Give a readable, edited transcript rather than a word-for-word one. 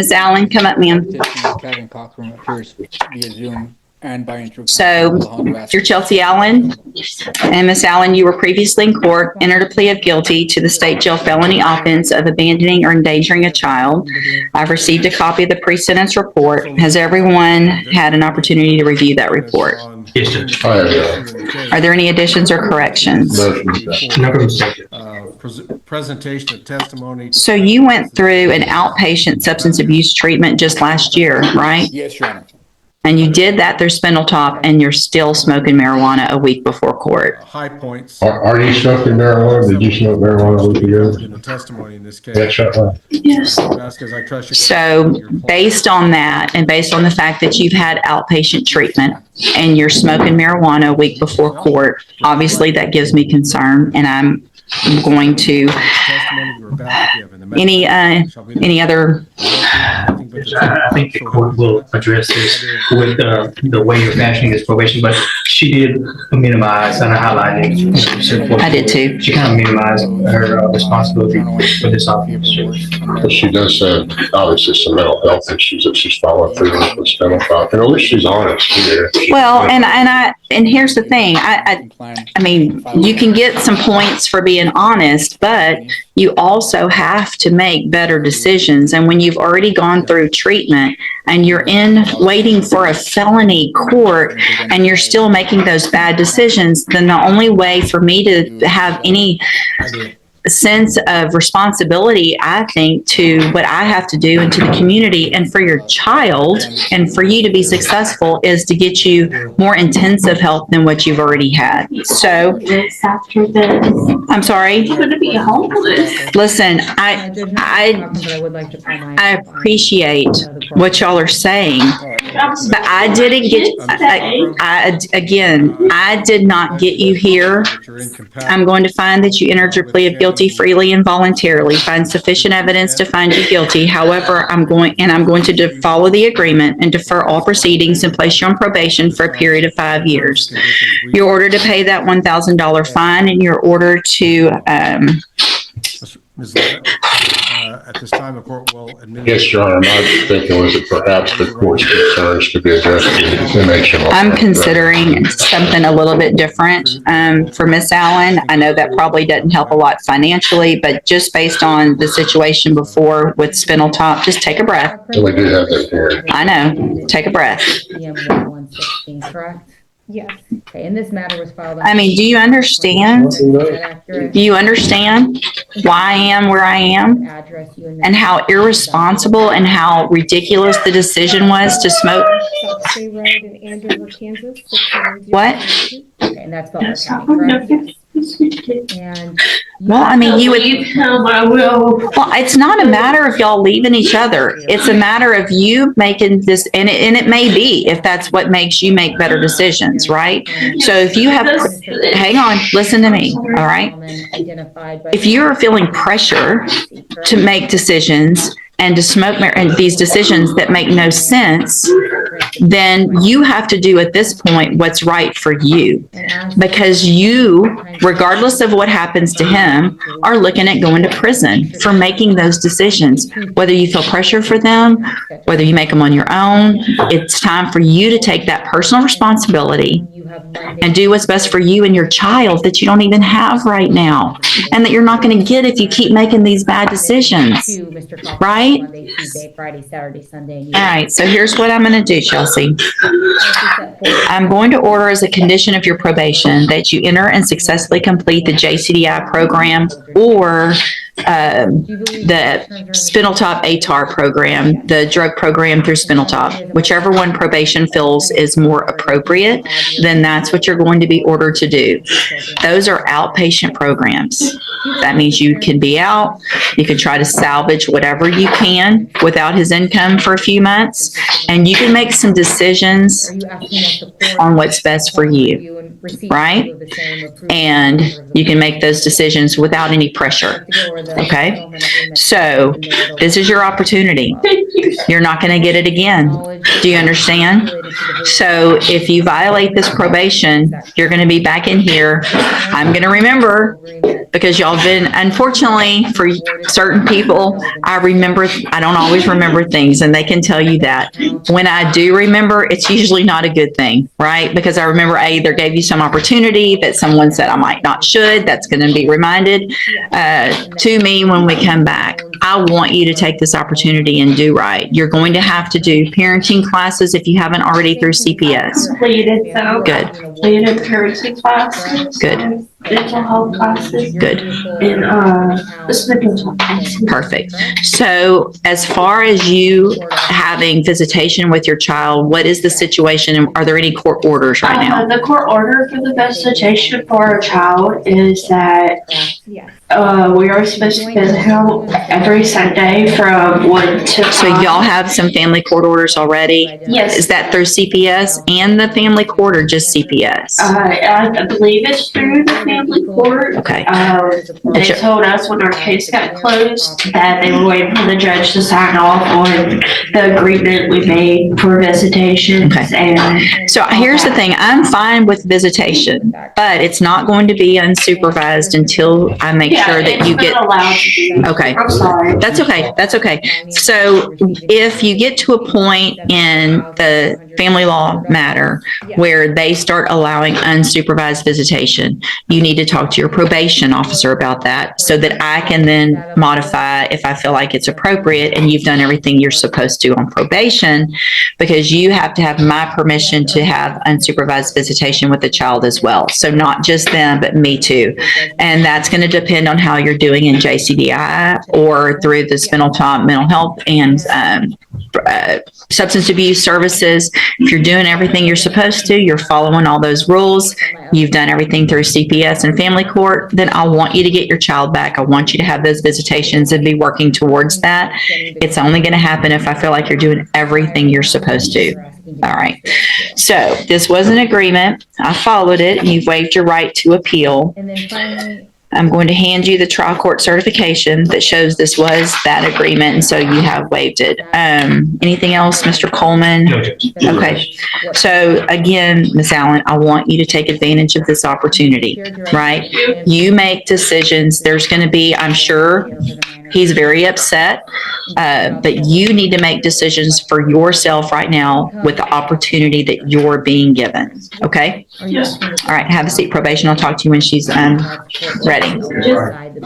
Ms. Allen, come up, ma'am. Kevin Courtroom appears via Zoom and by intro. So, you're Chelsea Allen, and Ms. Allen, you were previously in court, entered a plea of guilty to the state jail felony offense of abandoning or endangering a child. I've received a copy of the pre-sentence report. Has everyone had an opportunity to review that report? Yes, Judge. Are there any additions or corrections? Presentation of testimony. So you went through an outpatient substance abuse treatment just last year, right? Yes, Your Honor. And you did that through Spindletop, and you're still smoking marijuana a week before court. High points. Are you smoking marijuana? Did you smoke marijuana a week ago? In the testimony in this case. That's right. Yes. I trust you. So based on that, and based on the fact that you've had outpatient treatment and you're smoking marijuana a week before court, obviously that gives me concern, and I'm going to, any other? I think the court will address this with the way you're fashioning this probation, but she did minimize, and I highlighted. I did too. She kind of minimized her responsibility for this officer. But she does have obviously some mental health issues that she's following through with Spindletop, and at least she's honest here. Well, and here's the thing. I mean, you can get some points for being honest, but you also have to make better decisions. And when you've already gone through treatment and you're waiting for a felony court and you're still making those bad decisions, then the only way for me to have any sense of responsibility, I think, to what I have to do and to the community and for your child and for you to be successful is to get you more intensive help than what you've already had. So, After this, I'm sorry. you're going to be homeless. Listen, I appreciate what y'all are saying, but I didn't get, I did not get you here. I'm going to find that you entered your plea of guilty freely and voluntarily, find sufficient evidence to find you guilty. However, I'm going to follow the agreement and defer all proceedings and place you on probation for a period of 5 years. You're ordered to pay that $1,000 fine, and you're ordered to, Ms. Levitt, at this time, the court will admit. Yes, Your Honor, my thinking was that perhaps the court's concerns could be addressed in connection. I'm considering something a little bit different for Miss Allen. I know that probably doesn't help a lot financially, but just based on the situation before with Spindletop, just take a breath. So we do have that here. I know. Take a breath. PM 116, correct? Yes. Okay, and this matter was filed. I mean, do you understand? Is that accurate? Do you understand why I am where I am Address you and how irresponsible and how ridiculous the decision was to smoke? South State Road in Andover, Kansas. What? Okay, and that's Butler County, correct? And. Well, I mean, you would. You come, I will. Well, it's not a matter of y'all leaving each other. It's a matter of you making this, and it may be if that's what makes you make better decisions, right? So if you have, hang on, listen to me, all right? If you're feeling pressure to make decisions and to smoke and these decisions that make no sense, then you have to do at this point what's right for you. Because you, regardless of what happens to him, are looking at going to prison for making those decisions. Whether you feel pressure for them, whether you make them on your own, it's time for you to take that personal responsibility and do what's best for you and your child that you don't even have right now, and that you're not going to get if you keep making these bad decisions, right? Monday, Tuesday, Friday, Saturday, Sunday. All right, so here's what I'm going to do, Chelsea. I'm going to order as a condition of your probation that you enter and successfully complete the JCDI program or the Spindletop ATAR program, the drug program through Spindletop. Whichever one probation feels is more appropriate, then that's what you're going to be ordered to do. Those are outpatient programs. That means you can be out, you can try to salvage whatever you can without his income for a few months, and you can make some decisions on what's best for you, right? And you can make those decisions without any pressure, okay? So this is your opportunity. you're not going to get it again. Do you understand? So if you violate this probation, you're going to be back in here. I'm going to remember, because y'all been, unfortunately, for certain people, I don't always remember things, and they can tell you that. When I do remember, it's usually not a good thing, right? Because I remember I either gave you some opportunity that someone said I might not should. That's going to be reminded to me when we come back. I want you to take this opportunity and do right. You're going to have to do parenting classes if you haven't already through CPS. Completed, so. Good. Completed parenting classes. Good. Mental health classes. Good. And, this mental health. Perfect. So as far as you having visitation with your child, what is the situation, and are there any court orders right now? The court order for the visitation for our child is that we are supposed to visit him every Sunday from 1 to 5. So y'all have some family court orders already? Yes. Is that through CPS and the family court, or just CPS? I believe it's through the family court. Okay. They told us when our case got closed that they were waiting for the judge to sign off on the agreement we made for visitations. Okay. And So here's the thing, I'm fine with visitation, but it's not going to be unsupervised until I make sure that you get. It's not allowed to be. Okay. I'm sorry. That's okay. That's okay. So if you get to a point in the family law matter where they start allowing unsupervised visitation, you need to talk to your probation officer about that so that I can then modify if I feel like it's appropriate and you've done everything you're supposed to on probation, because you have to have my permission to have unsupervised visitation with the child as well. So not just them, but me too. And that's going to depend on how you're doing in JCDI or through the mental health and substance abuse services. If you're doing everything you're supposed to, you're following all those rules, you've done everything through CPS and family court, then I want you to get your child back. I want you to have those visitations and be working towards that. It's only going to happen if I feel like you're doing everything you're supposed to. All right. So this was an agreement. I followed it. You've waived your right to appeal. And then finally, I'm going to hand you the trial court certification that shows this was that agreement, and so you have waived it. Anything else, Mr. Coleman? No, Judge. Okay. So again, Ms. Allen, I want you to take advantage of this opportunity, right? You make decisions. There's going to be, I'm sure, he's very upset, but you need to make decisions for yourself right now with the opportunity that you're being given. Okay? Yes. All right. Have a seat, probation. I'll talk to you when she's ready. Just